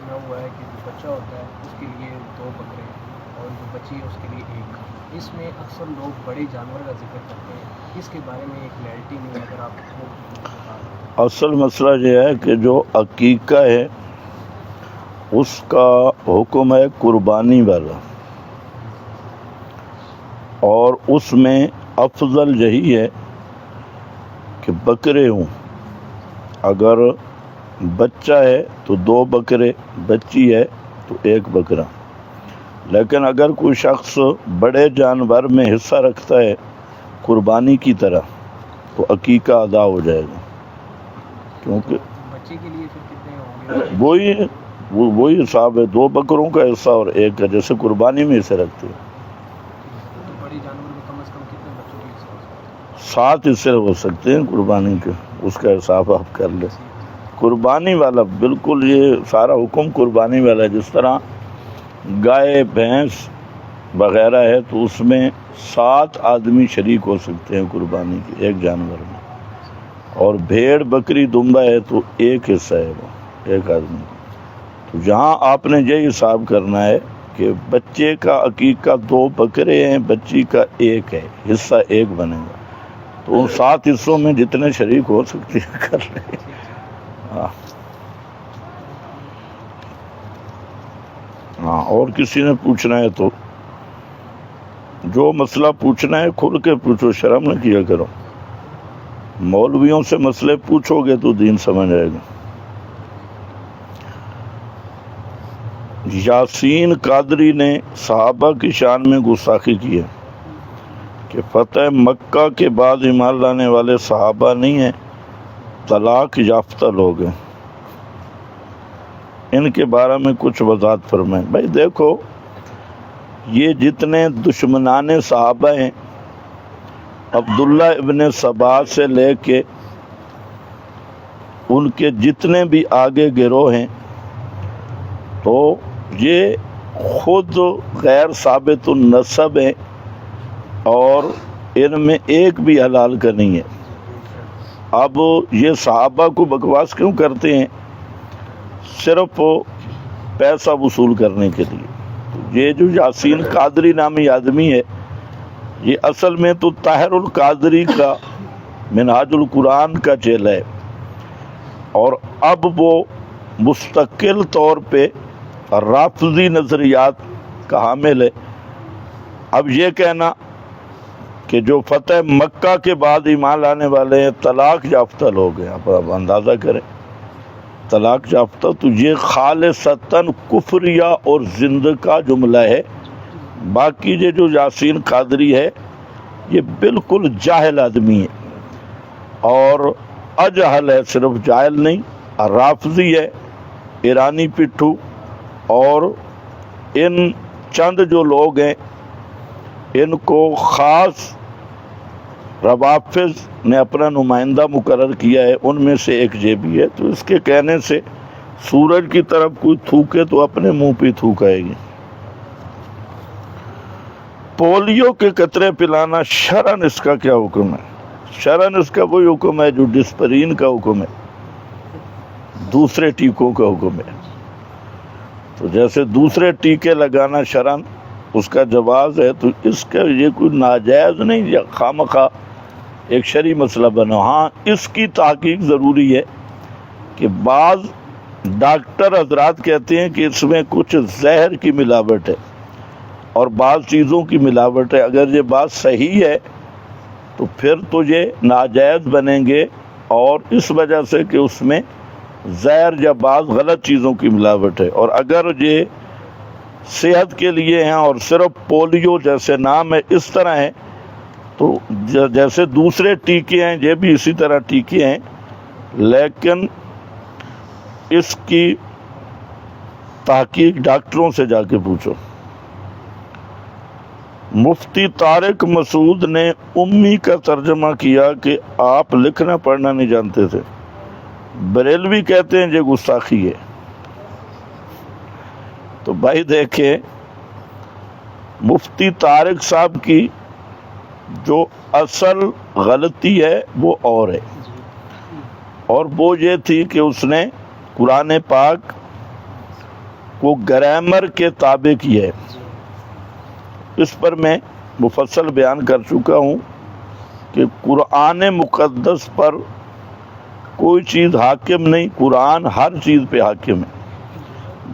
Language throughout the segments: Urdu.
سنا ہوا ہے کہ جو بچہ ہوتا ہے اس کے لیے 2 بکرے اور جو بچی ہے اس کے لیے 1۔ اس میں اکثر لوگ بڑے جانور کا ذکر کرتے ہیں، اس کے بارے میں ایک کلیئرٹی نہیں ہے، اگر آپ وہ بتا دیں۔ اصل مسئلہ یہ ہے کہ جو عقیقہ ہے اس کا حکم ہے قربانی والا، اور اس میں افضل یہی ہے کہ بکرے ہوں۔ اگر بچہ ہے تو 2 بکرے، بچی ہے تو 1 بکرا۔ لیکن اگر کوئی شخص بڑے جانور میں حصہ رکھتا ہے قربانی کی طرح تو عقیقہ ادا ہو جائے گا، کیونکہ بچے کے لیے پھر کتنے ہوں گے؟ وہی حساب ہے، 2 بکروں کا حصہ اور 1 کا، جیسے قربانی میں حصہ رکھتے ہیں۔ تو بڑے جانور میں کم از کم کتنے بچوں کے حصہ ہو سکتے ہیں؟ 7 حصے ہو سکتے ہیں قربانی کے، اس کا حساب آپ کر لیں۔ قربانی والا بالکل یہ سارا حکم قربانی والا ہے۔ جس طرح گائے بھینس وغیرہ ہے تو اس میں 7 آدمی شریک ہو سکتے ہیں قربانی کے ایک جانور میں، اور بھیڑ بکری دمبا ہے تو 1 حصہ ہے وہ 1 آدمی۔ تو جہاں آپ نے یہ حساب کرنا ہے کہ بچے کا عقیقہ 2 بکرے ہیں، بچی کا 1 ہے، حصہ 1 بنے گا، تو ان 7 حصوں میں جتنے شریک ہو سکتے ہیں کر لیں۔ ہاں، اور کسی نے پوچھنا ہے تو جو مسئلہ پوچھنا ہے کھل کے پوچھو، شرم نہ کیا کرو۔ مولویوں سے مسئلے پوچھو گے تو دین سمجھ آئے گا۔ یاسین قادری نے صحابہ کی شان میں گستاخی کی ہے کہ فتح مکہ کے بعد ایمان لانے والے صحابہ نہیں ہیں، طلاق یافتہ لوگ ہیں۔ ان کے بارے میں کچھ وضاحت فرمائیں۔ بھائی دیکھو، یہ جتنے دشمنان صحابہ ہیں، عبداللہ ابن سبا سے لے کے ان کے جتنے بھی آگے گروہ ہیں، تو یہ خود غیر ثابت النسب ہیں، اور ان میں ایک بھی حلال کا نہیں ہے۔ اب یہ صحابہ کو بکواس کیوں کرتے ہیں؟ صرف پیسہ وصول کرنے کے لیے۔ یہ جو یاسین قادری نامی آدمی ہے، یہ اصل میں تو طاہر القادری کا منہاج القرآن کا چیلا ہے، اور اب وہ مستقل طور پہ رافضی نظریات کا حامل ہے۔ اب یہ کہنا کہ جو فتح مکہ کے بعد ایمان لانے والے ہیں طلاق یافتہ لوگ ہیں، آپ اندازہ کریں طلاق یافتہ، تو یہ خالصتاً کفریہ اور زندقہ جملہ ہے۔ باقی یہ جو یاسین قادری ہے یہ بالکل جاہل آدمی ہے، اور اجہل ہے، صرف جاہل نہیں، رافضی ہے، ایرانی پٹھو۔ اور ان چند جو لوگ ہیں ان کو خاص روافض نے اپنا نمائندہ مقرر کیا ہے، ان میں سے ایک یہ بھی ہے۔ تو اس کے کہنے سے سورج کی طرف کوئی تھوکے تو اپنے منہ پہ تھوک آئے گی۔ پولیو کے قطرے پلانا شرعاً اس کا کیا حکم ہے؟ شرعاً اس کا وہی حکم ہے جو ڈسپرین کا حکم ہے، دوسرے ٹیکوں کا حکم ہے۔ تو جیسے دوسرے ٹیکے لگانا شرعاً اس کا جواز ہے، تو اس کا یہ کوئی ناجائز نہیں یا خامخواہ ایک شرعی مسئلہ بنا۔ ہاں، اس کی تحقیق ضروری ہے کہ بعض ڈاکٹر حضرات کہتے ہیں کہ اس میں کچھ زہر کی ملاوٹ ہے اور بعض چیزوں کی ملاوٹ ہے۔ اگر یہ بات صحیح ہے تو پھر تو یہ ناجائز بنیں گے، اور اس وجہ سے کہ اس میں زہر یا بعض غلط چیزوں کی ملاوٹ ہے۔ اور اگر یہ صحت کے لیے ہیں اور صرف پولیو جیسے نام ہے اس طرح ہے، تو جیسے دوسرے ٹیکے ہیں یہ بھی اسی طرح ٹیکے ہیں، لیکن اس کی تحقیق ڈاکٹروں سے جا کے پوچھو۔ مفتی طارق مسعود نے امی کا ترجمہ کیا کہ آپ لکھنا پڑھنا نہیں جانتے تھے۔ بریلوی کہتے ہیں یہ گستاخی ہے۔ تو بھائی دیکھیں، مفتی طارق صاحب کی جو اصل غلطی ہے وہ اور ہے، اور وہ یہ تھی کہ اس نے قرآن پاک وہ گرامر کے تابع کی ہے. اس پر میں مفصل بیان کر چکا ہوں کہ قرآن مقدس پر کوئی چیز حاکم نہیں، قرآن ہر چیز پہ حاکم ہے.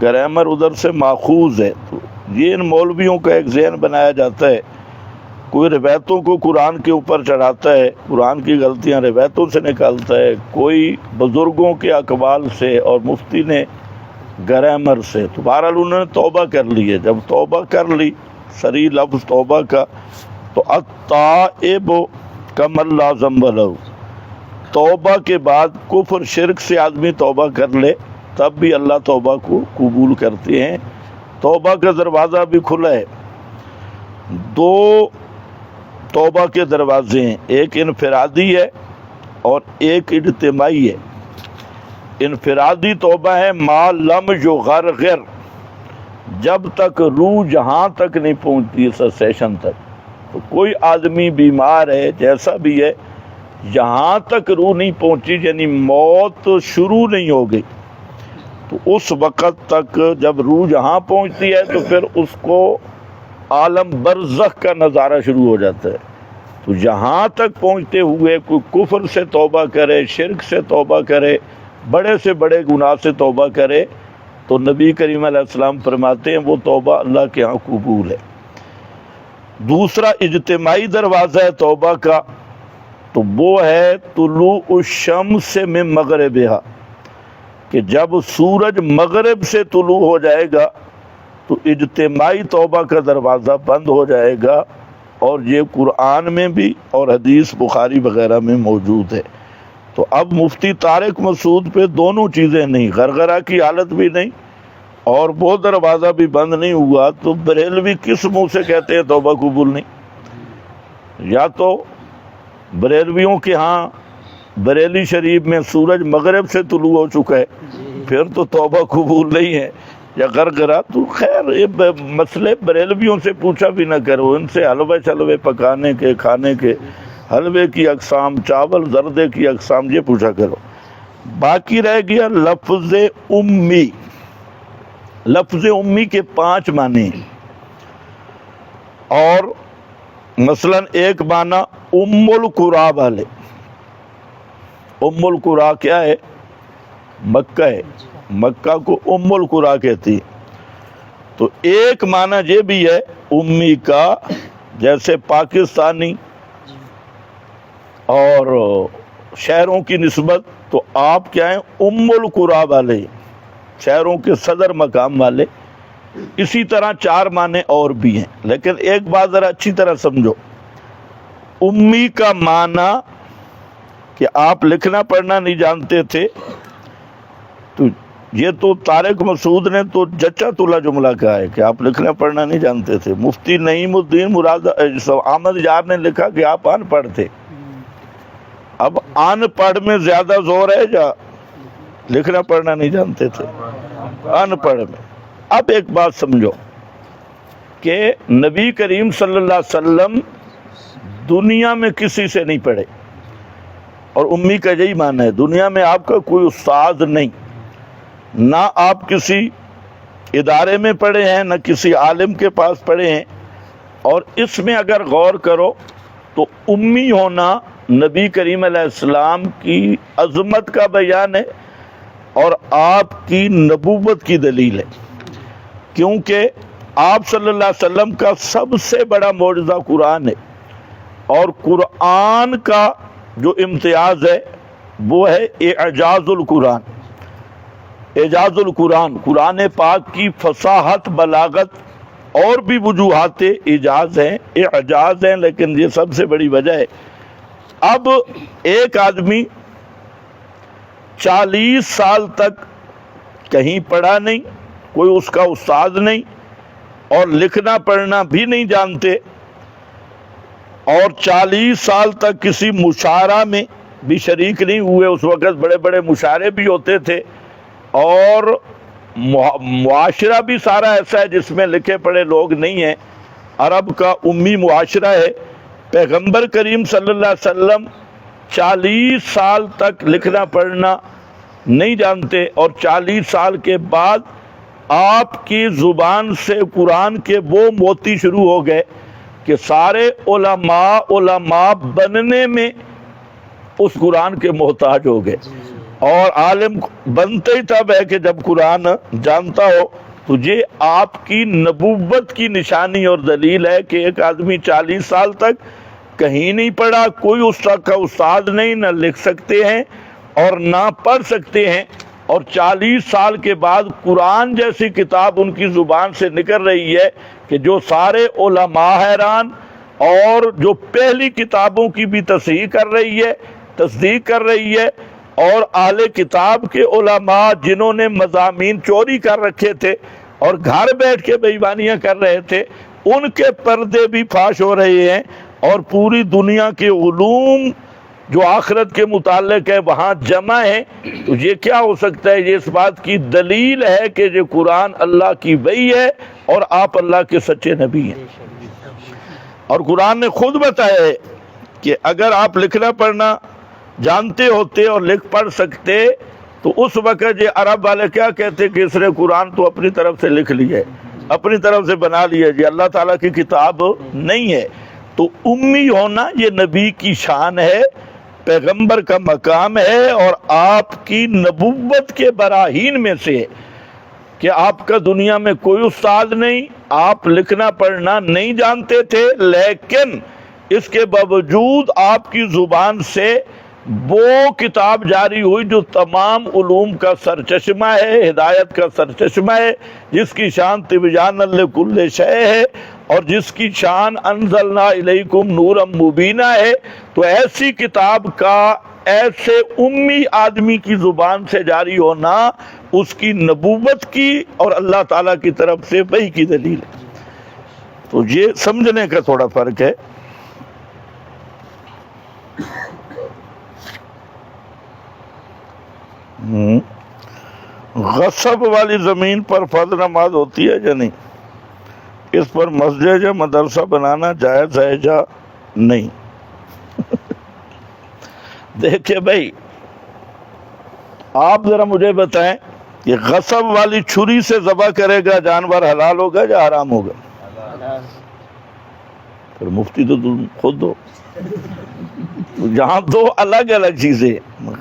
گرامر ادھر سے ماخوذ ہے. تو یہ ان مولویوں کا ایک ذہن بنایا جاتا ہے، کوئی روایتوں کو قرآن کے اوپر چڑھاتا ہے، قرآن کی غلطیاں روایتوں سے نکالتا ہے، کوئی بزرگوں کے اقوال سے اور مفتی نے گرامر سے. تو بہرحال انہوں نے توبہ کر لی ہے. جب توبہ کر لی، صریح لفظ توبہ کا، تو التائب کمن لا ذنب لہ، توبہ کے بعد کفر شرک سے آدمی توبہ کر لے تب بھی اللہ توبہ کو قبول کرتے ہیں. توبہ کا دروازہ بھی کھلا ہے. دو توبہ کے دروازے ہیں، ایک انفرادی ہے اور ایک اجتماعی ہے. انفرادی توبہ ہے ما لم یغرغر، جب تک روح جہاں تک نہیں پہنچتی سیشن تک. تو کوئی آدمی بیمار ہے جیسا بھی ہے، جہاں تک روح نہیں پہنچی یعنی موت شروع نہیں ہو گئی، تو اس وقت تک جب روح جہاں پہنچتی ہے تو پھر اس کو عالم برزخ کا نظارہ شروع ہو جاتا ہے. تو جہاں تک پہنچتے ہوئے کوئی کفر سے توبہ کرے، شرک سے توبہ کرے، بڑے سے بڑے گناہ سے توبہ کرے، تو نبی کریم علیہ السلام فرماتے ہیں وہ توبہ اللہ کے ہاں قبول ہے. دوسرا اجتماعی دروازہ ہے توبہ کا، تو وہ ہے طلوع الشمس من مغربہا، کہ جب سورج مغرب سے طلوع ہو جائے گا تو اجتماعی توبہ کا دروازہ بند ہو جائے گا. اور یہ قرآن میں بھی اور حدیث بخاری وغیرہ میں موجود ہے. تو اب مفتی طارق مسعود پہ دونوں چیزیں نہیں، غرغرہ کی حالت بھی نہیں اور وہ دروازہ بھی بند نہیں ہوا، تو بریلوی کس منہ سے کہتے ہیں توبہ قبول نہیں؟ یا تو بریلویوں کے ہاں بریلی شریف میں سورج مغرب سے طلوع ہو چکا ہے، پھر تو توبہ قبول نہیں ہے، یا غرغرہ. تو خیر یہ مسئلے بریلویوں سے پوچھا بھی نہ کرو، ان سے حلوے چلوے پکانے کے، کھانے کے، حلوے کی اقسام، چاول زردے کی اقسام، یہ پوچھا کرو. باقی رہ گیا لفظ امی. لفظ امی کے 5 معنی ہیں، اور مثلا ایک معنی ام القریٰ والے. ام القریٰ کیا ہے؟ مکہ ہے. مکہ کو ام القریٰ کہتی ہے. تو ایک معنی یہ بھی ہے امی کا، جیسے پاکستانی اور شہروں کی نسبت، تو آپ کیا ہیں؟ ام القریٰ والے، شہروں کے صدر مقام والے. اسی طرح 4 معنی اور بھی ہیں، لیکن ایک بات ذرا اچھی طرح سمجھو. امی کا معنی کہ آپ لکھنا پڑھنا نہیں جانتے تھے، تو یہ تو طارق مسعود نے تو جچا تلا جملہ کہا ہے کہ آپ لکھنا پڑھنا نہیں جانتے تھے. مفتی نعیم الدین مراد احمد یار نے لکھا کہ آپ ان پڑھ تھے. اب ان پڑھ میں زیادہ زور ہے یا لکھنا پڑھنا نہیں جانتے تھے؟ ان پڑھ میں. اب ایک بات سمجھو کہ نبی کریم صلی اللہ علیہ وسلم دنیا میں کسی سے نہیں پڑھے، اور امی کا یہی معنی ہے دنیا میں آپ کا کوئی استاد نہیں، نہ آپ کسی ادارے میں پڑھے ہیں، نہ کسی عالم کے پاس پڑھے ہیں. اور اس میں اگر غور کرو تو امی ہونا نبی کریم علیہ السلام کی عظمت کا بیان ہے اور آپ کی نبوت کی دلیل ہے، کیونکہ آپ صلی اللہ علیہ وسلم کا سب سے بڑا معجزہ قرآن ہے، اور قرآن کا جو امتیاز ہے وہ ہے اعجاز القرآن. اعجاز القرآن، قرآن پاک کی فصاحت، بلاغت اور بھی وجوہات اعجاز ہیں، اعجاز ہیں، لیکن یہ سب سے بڑی وجہ ہے. اب ایک آدمی 40 سال تک کہیں پڑھا نہیں، کوئی اس کا استاد نہیں، اور لکھنا پڑھنا بھی نہیں جانتے، اور 40 سال تک کسی مشاعرہ میں بھی شریک نہیں ہوئے. اس وقت بڑے بڑے مشاعرے بھی ہوتے تھے، اور معاشرہ بھی سارا ایسا ہے جس میں لکھے پڑھے لوگ نہیں ہیں. عرب کا امی معاشرہ ہے. پیغمبر کریم صلی اللہ علیہ وسلم 40 سال تک لکھنا پڑھنا نہیں جانتے، اور 40 سال کے بعد آپ کی زبان سے قرآن کے وہ موتی شروع ہو گئے کہ سارے علماء بننے میں اس قرآن کے محتاج ہو گئے، اور عالم بنتے ہی تب ہے کہ جب قرآن جانتا ہو۔ تو یہ آپ کی نبوت کی نشانی اور دلیل ہے کہ ایک آدمی 40 سال تک کہیں نہیں پڑھا، کوئی استاد کا استاد نہیں، نہ لکھ سکتے ہیں اور نہ پڑھ سکتے ہیں، اور 40 سال کے بعد قرآن جیسی کتاب ان کی زبان سے نکل رہی ہے کہ جو سارے علماء حیران، اور جو پہلی کتابوں کی بھی تصحیح کر رہی ہے، تصدیق کر رہی ہے، اور اہل کتاب کے علماء جنہوں نے مضامین چوری کر رکھے تھے اور گھر بیٹھ کے بے ایمانیاں کر رہے تھے، ان کے پردے بھی فاش ہو رہے ہیں، اور پوری دنیا کے علوم جو آخرت کے متعلق ہے وہاں جمع ہے۔ تو یہ کیا ہو سکتا ہے؟ یہ اس بات کی دلیل ہے کہ یہ قرآن اللہ کی وحی ہے اور آپ اللہ کے سچے نبی ہیں۔ اور قرآن نے خود بتایا ہے کہ اگر آپ لکھنا پڑھنا جانتے ہوتے اور لکھ پڑھ سکتے تو اس وقت یہ عرب والے کیا کہتے کہ اس نے قرآن تو اپنی طرف سے لکھ لیا ہے، اپنی طرف سے بنا لیا، یہ اللہ تعالیٰ کی کتاب نہیں ہے۔ تو امی ہونا یہ نبی کی شان ہے، پیغمبر کا مقام ہے، اور آپ کی نبوت کے براہین میں سے کہ آپ کا دنیا میں کوئی استاد نہیں، آپ لکھنا پڑھنا نہیں جانتے تھے، لیکن اس کے باوجود آپ کی زبان سے وہ کتاب جاری ہوئی جو تمام علوم کا سرچشمہ ہے، ہدایت کا سرچشمہ ہے، جس کی شان تبیان لکل شیء ہے، اور جس کی شان انزلنا الیکم نورا مبینہ ہے۔ تو ایسی کتاب کا ایسے امی آدمی کی زبان سے جاری ہونا اس کی نبوت کی اور اللہ تعالیٰ کی طرف سے وحی کی دلیل ہے۔ تو یہ سمجھنے کا تھوڑا فرق ہے۔ غصب والی زمین پر فرض نماز ہوتی ہے یا نہیں؟ اس پر مسجد یا مدرسہ بنانا جائز ہے یا نہیں؟ دیکھیں بھائی، آپ ذرا مجھے بتائیں کہ غصب والی چھری سے ذبح کرے گا جانور حلال ہوگا یا حرام ہوگا؟ پھر مفتی تو تم خود دو، یہاں دو الگ الگ چیزیں،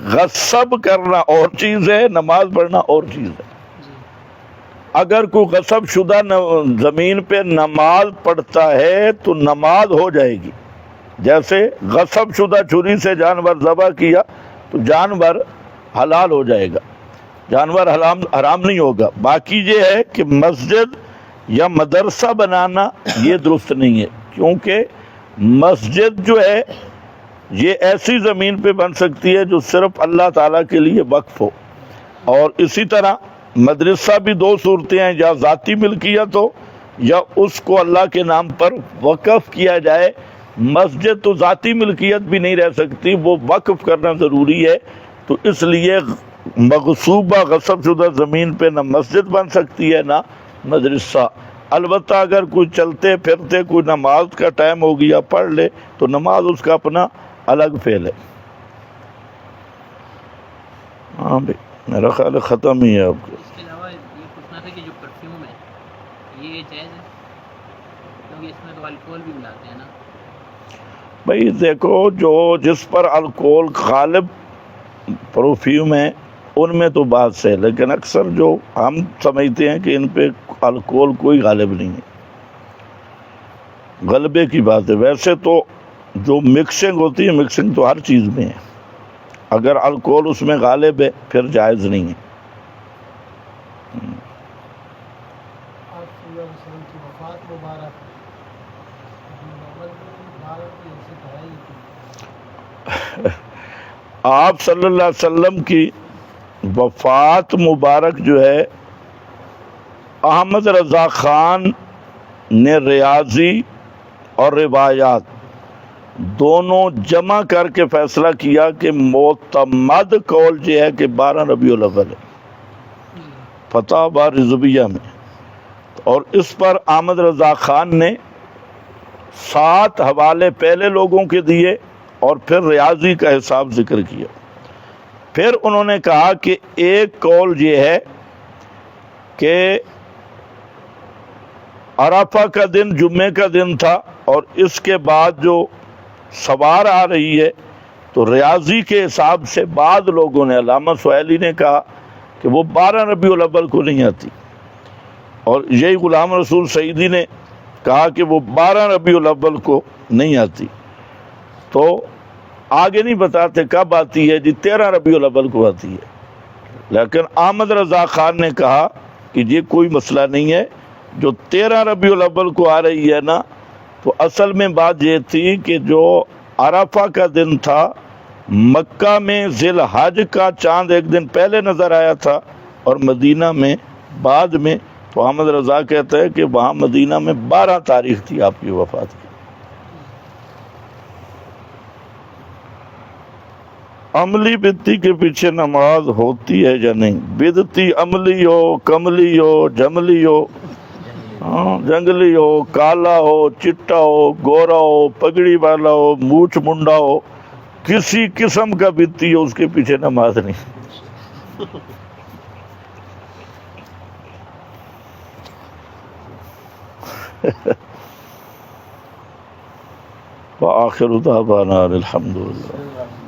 غصب کرنا اور چیز ہے، نماز پڑھنا اور چیز ہے۔ اگر کوئی غصب شدہ زمین پہ نماز پڑھتا ہے تو نماز ہو جائے گی، جیسے غصب شدہ چھری سے جانور ذبح کیا تو جانور حلال ہو جائے گا، جانور حرام نہیں ہوگا۔ باقی یہ ہے کہ مسجد یا مدرسہ بنانا یہ درست نہیں ہے، کیونکہ مسجد جو ہے یہ ایسی زمین پہ بن سکتی ہے جو صرف اللہ تعالیٰ کے لیے وقف ہو، اور اسی طرح مدرسہ بھی دو صورتیں ہیں، یا ذاتی ملکیت ہو یا اس کو اللہ کے نام پر وقف کیا جائے۔ مسجد تو ذاتی ملکیت بھی نہیں رہ سکتی، وہ وقف کرنا ضروری ہے۔ تو اس لیے مغصوبہ غصب شدہ زمین پہ نہ مسجد بن سکتی ہے نہ مدرسہ۔ البتہ اگر کوئی چلتے پھرتے کوئی نماز کا ٹائم ہو گیا پڑھ لے تو نماز اس کا اپنا الگ فعل ہے۔ ہاں بھائی میرا خیال ہے ختم ہی ہے آپ کو۔ اس کے علاوہ یہ پوچھنا تھا کہ جو پرفیوم ہے یہ جائز ہے؟ کیونکہ اس میں تو الکوہول بھی ملاتے ہیں نا۔ بھائی دیکھو، جو جس پر الکوہول غالب پرفیوم ہے ان میں تو بات سے، لیکن اکثر جو ہم سمجھتے ہیں کہ ان پہ الکوہول کوئی غالب نہیں ہے، غلبے کی بات ہے۔ ویسے تو جو مکسنگ ہوتی ہے، مکسنگ تو ہر چیز میں ہے، اگر الکوہول اس میں غالب ہے پھر جائز نہیں ہے۔ آپ صلی اللہ علیہ وسلم کی وفات مبارک آپ صلی اللہ علیہ وسلم کی وفات مبارک جو ہے، احمد رضا خان نے ریاضی اور روایات دونوں جمع کر کے فیصلہ کیا کہ معتمد قول یہ ہے کہ 12 ربیع الاول ہے، فتاوی رضویہ میں۔ اور اس پر احمد رضا خان نے 7 حوالے پہلے لوگوں کے دیے اور پھر ریاضی کا حساب ذکر کیا۔ پھر انہوں نے کہا کہ ایک قول یہ ہے کہ عرفہ کا دن جمعے کا دن تھا، اور اس کے بعد جو سوار آ رہی ہے، تو ریاضی کے حساب سے بعض لوگوں نے، علامہ سہیلی نے کہا کہ وہ 12 ربیع الاول کو نہیں آتی، اور یہی غلام رسول سعیدی نے کہا کہ وہ 12 ربیع الاول کو نہیں آتی۔ تو آگے نہیں بتاتے کب آتی ہے، جی 13 ربیع الاول کو آتی ہے۔ لیکن احمد رضا خان نے کہا کہ یہ کوئی مسئلہ نہیں ہے، جو 13 ربیع الاول کو آ رہی ہے نا، تو اصل میں بات یہ تھی کہ جو عرفہ کا دن تھا، مکہ میں ذی الحج کا چاند ایک دن پہلے نظر آیا تھا اور مدینہ میں بعد میں، تو احمد رضا کہتا ہے کہ وہاں مدینہ میں 12 تاریخ تھی آپ کی وفات کی۔ عملی بدتی کے پیچھے نماز ہوتی ہے یا نہیں؟ بدتی عملی ہو، کملی ہو، جملی ہو، جنگلی ہو، کالا ہو، چٹا ہو، گورا ہو، پگڑی والا ہو، مونچھ منڈا ہو، کسی قسم کا بدتی ہو، اس کے پیچھے نماز نہیں۔ وآخر دعوانا الحمدللہ۔